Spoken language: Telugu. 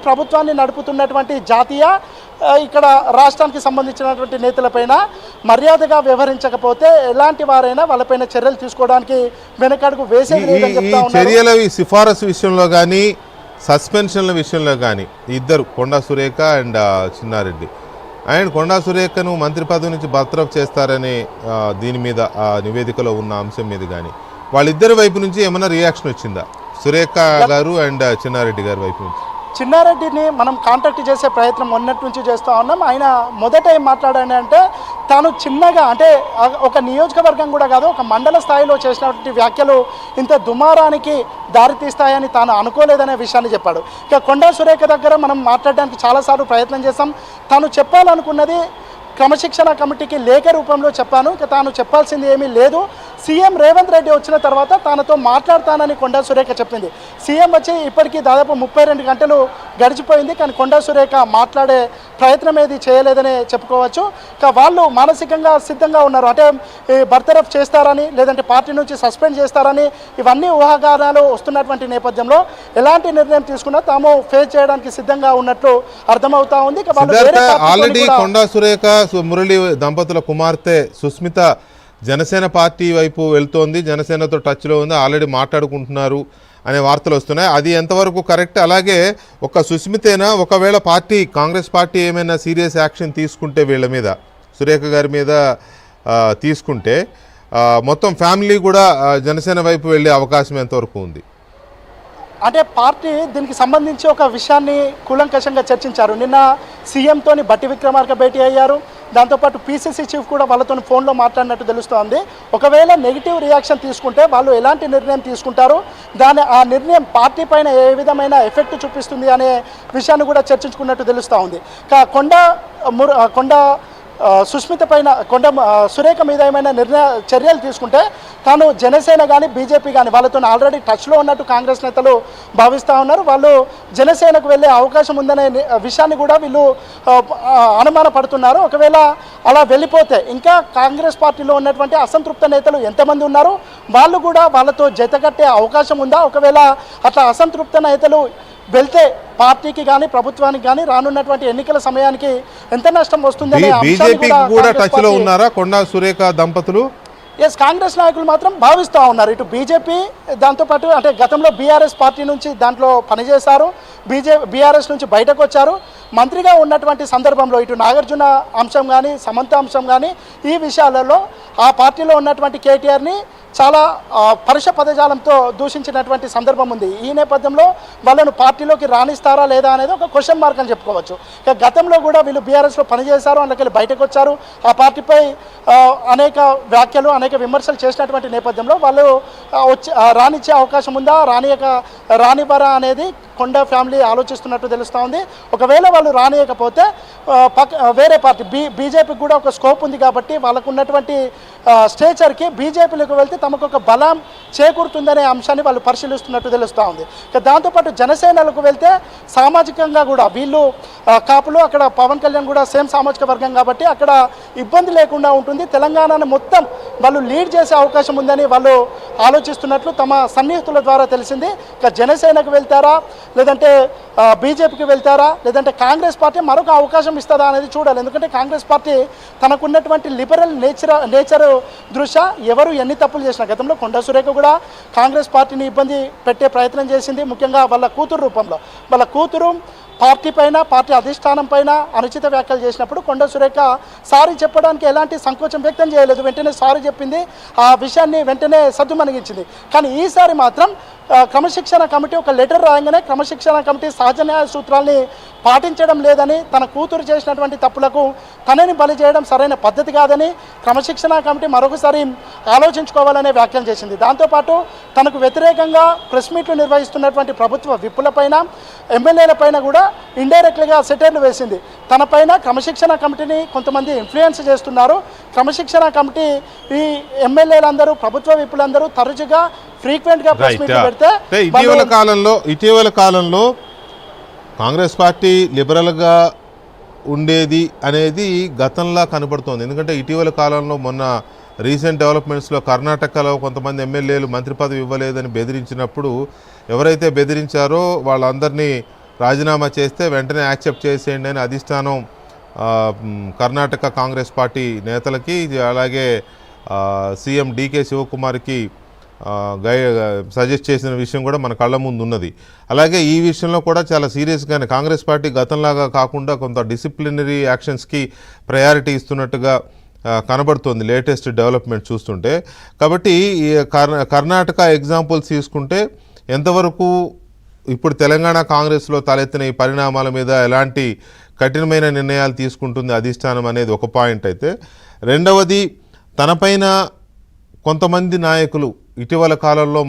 ప్రభుత్వాన్ని నడుపుతున్నటువంటి జాతీయ ఇక్కడ రాష్ట్రానికి సంబంధించినటువంటి నేతలపైన మర్యాదగా వ్యవహరించకపోతే ఎలాంటి వారైనా వాళ్ళపైన చర్యలు తీసుకోవడానికి వెనకడుగు వేసేది లేదని చెప్తా ఉన్నారు. చర్యల సిఫారసు విషయంలో కానీ సస్పెన్షన్ల విషయంలో కానీ ఇద్దరు కొండా సురేఖ అండ్ చిన్నారెడ్డి అండ్ కొండా సురేఖను మంత్రి పదవి నుంచి బర్తరఫ్ చేస్తారనే దీని మీద నివేదికలో ఉన్న అంశం మీద కానీ వాళ్ళిద్దరి వైపు నుంచి ఏమైనా రియాక్షన్ వచ్చిందా? సురేఖ గారు అండ్ చిన్నారెడ్డి గారి వైపు నుంచి. చిన్నారెడ్డిని మనం కాంటాక్ట్ చేసే ప్రయత్నం మొన్నటి నుంచి చేస్తూ ఉన్నాం. ఆయన మొదట ఏం మాట్లాడాడు అంటే తాను చిన్నగా అంటే ఒక నియోజకవర్గం కూడా కాదు ఒక మండల స్థాయిలో చేసినటువంటి వ్యాఖ్యలు ఇంత దుమారానికి దారితీస్తాయని తాను అనుకోలేదనే విషయాన్ని చెప్పాడు. ఇక కొండా సురేఖ దగ్గర మనం మాట్లాడడానికి చాలాసార్లు ప్రయత్నం చేశాం. తాను చెప్పాలనుకున్నది క్రమశిక్షణ కమిటీకి లేఖ రూపంలో చెప్పాను. ఇక తాను చెప్పాల్సింది ఏమీ లేదు. సీఎం రేవంత్ రెడ్డి వచ్చిన తర్వాత తనతో మాట్లాడతానని కొండా సురేఖ చెప్పింది. సీఎం వచ్చి ఇప్పటికీ దాదాపు 32 గంటలు గడిచిపోయింది. కానీ కొండా సురేఖ మాట్లాడే ప్రయత్నం ఏది చేయలేదని చెప్పుకోవచ్చు. ఇక వాళ్ళు మానసికంగా సిద్ధంగా ఉన్నారు. అంటే బర్తరఫ్ చేస్తారని లేదంటే పార్టీ నుంచి సస్పెండ్ చేస్తారని ఇవన్నీ ఊహాగానాలు వస్తున్నటువంటి నేపథ్యంలో ఎలాంటి నిర్ణయం తీసుకున్నా తాము ఫేస్ చేయడానికి సిద్ధంగా ఉన్నట్లు అర్థమవుతా ఉంది. ఆల్రెడీ కొండా సురేఖ మురళి దంపతుల కుమార్తె సుస్మిత జనసేన పార్టీ వైపు వెళ్తోంది, జనసేనతో టచ్లో ఉంది, ఆల్రెడీ మాట్లాడుకుంటున్నారు అనే వార్తలు వస్తున్నాయి. అది ఎంతవరకు కరెక్ట్? అలాగే ఒక సుస్మితేనా ఒకవేళ కాంగ్రెస్ పార్టీ ఏమైనా సీరియస్ యాక్షన్ తీసుకుంటే వీళ్ళ మీద సురేఖ గారి మీద తీసుకుంటే మొత్తం ఫ్యామిలీ కూడా జనసేన వైపు వెళ్ళే అవకాశం ఎంతవరకు ఉంది? అంటే పార్టీ దీనికి సంబంధించి ఒక విషయాన్ని కూలంకషంగా చర్చించారు. నిన్న సీఎంతోని బట్టి విక్రమార్క భేటీ అయ్యారు. దాంతోపాటు పీసీసీ చీఫ్ కూడా వాళ్ళతో ఫోన్లో మాట్లాడినట్టు తెలుస్తోంది. ఒకవేళ నెగిటివ్ రియాక్షన్ తీసుకుంటే వాళ్ళు ఎలాంటి నిర్ణయం తీసుకుంటారు, ఆ నిర్ణయం పార్టీ పైన ఏ విధమైన ఎఫెక్ట్ చూపిస్తుంది అనే విషయాన్ని కూడా చర్చించుకున్నట్టు తెలుస్తూ ఉంది. కొండా సుస్మిత పైన సురేఖ మీద ఏమైనా చర్యలు తీసుకుంటే తాను జనసేన కానీ బీజేపీ కానీ వాళ్ళతో ఆల్రెడీ టచ్లో ఉన్నట్టు కాంగ్రెస్ నేతలు భావిస్తూ ఉన్నారు. వాళ్ళు జనసేనకు వెళ్ళే అవకాశం ఉందనే విషయాన్ని కూడా వీళ్ళు అనుమాన పడుతున్నారు. ఒకవేళ అలా వెళ్ళిపోతే ఇంకా కాంగ్రెస్ పార్టీలో ఉన్నటువంటి అసంతృప్త నేతలు ఎంతమంది ఉన్నారు, వాళ్ళు కూడా వాళ్ళతో జతకట్టే అవకాశం ఉందా? ఒకవేళ అట్లా అసంతృప్త నేతలు వెళ్తే పార్టీకి కానీ ప్రభుత్వానికి కానీ రానున్నటువంటి ఎన్నికల సమయానికి ఎంత నష్టం వస్తుందని టచ్లో ఉన్నారా కొండా సురేఖ దంపతులు? కాంగ్రెస్ నాయకులు మాత్రం భావిస్తూ ఉన్నారు. ఇటు బీజేపీ దాంతోపాటు అంటే గతంలో బీఆర్ఎస్ పార్టీ నుంచి దాంట్లో పనిచేశారు, బీఆర్ఎస్ నుంచి బయటకు వచ్చారు. మంత్రిగా ఉన్నటువంటి సందర్భంలో ఇటు నాగార్జున అంశం కానీ సమంత అంశం కానీ ఈ విషయాలలో ఆ పార్టీలో ఉన్నటువంటి కేటీఆర్ని చాలా పరుష పదజాలంతో దూషించినటువంటి సందర్భం ఉంది. ఈ నేపథ్యంలో వాళ్ళను పార్టీలోకి రాణిస్తారా లేదా అనేది ఒక క్వశ్చన్ మార్క్ అని చెప్పుకోవచ్చు. ఇక గతంలో కూడా వీళ్ళు బీఆర్ఎస్లో పనిచేశారు, అందులోకి బయటకు వచ్చారు. ఆ పార్టీపై అనేక వ్యాఖ్యలు అనేక విమర్శలు చేసినటువంటి నేపథ్యంలో వాళ్ళు రానిచ్చే అవకాశం ఉందా, రానివ్వరా అనేది కొండా ఫ్యామిలీ ఆలోచిస్తున్నట్టు తెలుస్తూ ఉంది. ఒకవేళ వాళ్ళు రానియకపోతే వేరే పార్టీ బీజేపీకి కూడా ఒక స్కోప్ ఉంది కాబట్టి వాళ్ళకు ఉన్నటువంటి స్టేచర్కి బీజేపీలోకి వెళ్తే తమకు ఒక బలం చేకూరుతుందనే అంశాన్ని వాళ్ళు పరిశీలిస్తున్నట్టు తెలుస్తూ ఉంది. ఇక దాంతోపాటు జనసేనలకు వెళ్తే సామాజికంగా కూడా వీళ్ళు కాపులు అక్కడ పవన్ కళ్యాణ్ కూడా సేమ్ సామాజిక వర్గం కాబట్టి అక్కడ ఇబ్బంది లేకుండా ఉంటుంది. తెలంగాణను మొత్తం వాళ్ళు లీడ్ చేసే అవకాశం ఉందని వాళ్ళు ఆలోచిస్తున్నట్లు తమ సన్నిహితుల ద్వారా తెలిసింది. ఇక జనసేనకు వెళ్తారా లేదంటే బీజేపీకి వెళ్తారా లేదంటే కాంగ్రెస్ పార్టీ మరొక అవకాశం ఇస్తుందా అనేది చూడాలి. ఎందుకంటే కాంగ్రెస్ పార్టీ తనకున్నటువంటి లిబరల్ నేచర్ దృష్ట్యా ఎవరు ఎన్ని తప్పులు చేసినా గతంలో కొండా సురేఖ కూడా కాంగ్రెస్ పార్టీని ఇబ్బంది పెట్టే ప్రయత్నం చేసింది. ముఖ్యంగా వాళ్ళ కూతురు రూపంలో వాళ్ళ కూతురు పార్టీ పైన పార్టీ అధిష్టానం పైన అనుచిత వ్యాఖ్యలు చేసినప్పుడు కొండా సురేఖ సారీ చెప్పడానికి ఎలాంటి సంకోచం వ్యక్తం చేయలేదు, వెంటనే సారీ చెప్పింది, ఆ విషయాన్ని వెంటనే సద్దుమణిగించింది. కానీ ఈసారి మాత్రం క్రమశిక్షణ కమిటీ ఒక లెటర్ రాగానే క్రమశిక్షణ కమిటీ సహజ న్యాయ సూత్రాల్ని పాటించడం లేదని, తన కూతురు చేసినటువంటి తప్పులకు తనని బలి చేయడం సరైన పద్ధతి కాదని క్రమశిక్షణ కమిటీ మరొకసారి ఆలోచించుకోవాలనే వ్యాఖ్యలు చేసింది. దాంతోపాటు తనకు వ్యతిరేకంగా ప్రెస్ మీట్లు నిర్వహిస్తున్నటువంటి ప్రభుత్వ విప్పులపైన ఎమ్మెల్యేలపైన కూడా ఇండైరెక్ట్గా సెటైర్లు వేసింది. తనపైన క్రమశిక్షణ కమిటీని కొంతమంది ఇన్ఫ్లుయెన్స్ చేస్తున్నారు, క్రమశిక్షణ కమిటీ ఈ ఎమ్మెల్యేలందరూ ప్రభుత్వ విప్పులందరూ తరచుగా ఫ్రీక్వెంట్గా ప్రెస్ మీట్లు పెడితే ఇటీవల కాలంలో కాంగ్రెస్ పార్టీ లిబరల్గా ఉండేది అనేది గతంలా కనబడుతోంది. ఎందుకంటే ఇటీవల కాలంలో మొన్న రీసెంట్ డెవలప్మెంట్స్లో కర్ణాటకలో కొంతమంది ఎమ్మెల్యేలు మంత్రి పదవి ఇవ్వలేదని బెదిరించినప్పుడు ఎవరైతే బెదిరించారో వాళ్ళందరినీ రాజీనామా చేస్తే వెంటనే యాక్సెప్ట్ చేసేయండి అని అధిష్టానం కర్ణాటక కాంగ్రెస్ పార్టీ నేతలకి అలాగే సీఎం డీకే శివకుమార్కి సజెస్ట్ చేసిన విషయం కూడా మన కళ్ళ ముందు ఉన్నది. అలాగే ఈ విషయంలో కూడా చాలా సీరియస్గానే కాంగ్రెస్ పార్టీ గతంలాగా కాకుండా కొంత డిసిప్లినరీ యాక్షన్స్కి ప్రయారిటీ ఇస్తున్నట్టుగా కనబడుతుంది లేటెస్ట్ డెవలప్మెంట్ చూస్తుంటే. కాబట్టి ఈ కర్ణాటక ఎగ్జాంపుల్స్ తీసుకుంటే ఎంతవరకు ఇప్పుడు తెలంగాణ కాంగ్రెస్లో తలెత్తిన ఈ పరిణామాల మీద ఎలాంటి కఠినమైన నిర్ణయాలు తీసుకుంటుంది అధిష్టానం అనేది ఒక పాయింట్ అయితే, రెండవది తనపైన కొంతమంది నాయకులు ఇటీవల కాలంలో